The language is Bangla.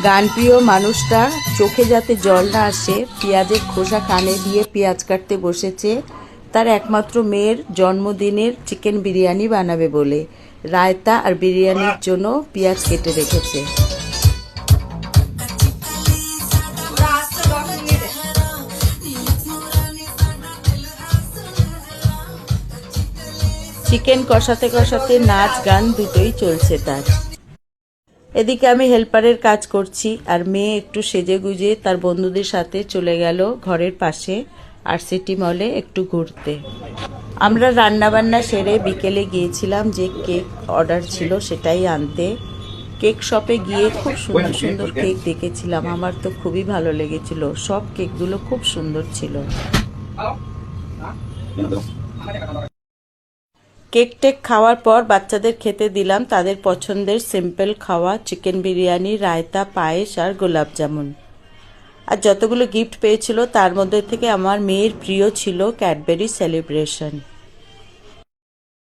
গানপ্রিয় মানুষটা চোখে যাতে জল না আসে পেঁয়াজের খোসা কানে দিয়ে পেঁয়াজ কাটতে বসেছে তার একমাত্র মেয়ের জন্মদিনের চিকেন বিরিয়ানি বানাবে বলে। রায়তা আর বিরিয়ানির জন্য পেঁয়াজ কেটে রেখেছে। চিকেন কষাতে কষাতে নাচ গান দুটোই চলছে তার। এদিকে আমি হেল্পারের কাজ করছি আর মেয়ে একটু সেজে গুজে তার বন্ধুদের সাথে চলে গেল ঘরের পাশে আরসিটি মলে একটু ঘুরতে। আমরা রান্নাবান্না সেরে বিকেলে গিয়েছিলাম যে কেক অর্ডার ছিল সেটাই আনতে। কেক শপে গিয়ে খুব সুন্দর সুন্দর কেক দেখেছিলাম, আমার তো খুবই ভালো লেগেছিল, সব কেকগুলো খুব সুন্দর ছিল। কেক টেক খাওয়ার পর বাচ্চাদের খেতে দিলাম তাদের পছন্দের সিম্পল খাওয়া চিকেন বিরিয়ানি, রায়তা, পায়েস আর গোলাপ জামুন। আর যতগুলো গিফট পেয়েছিল তার মধ্যে থেকে আমার মেয়ের প্রিয় ছিল ক্যাডবেরি সেলিব্রেশন।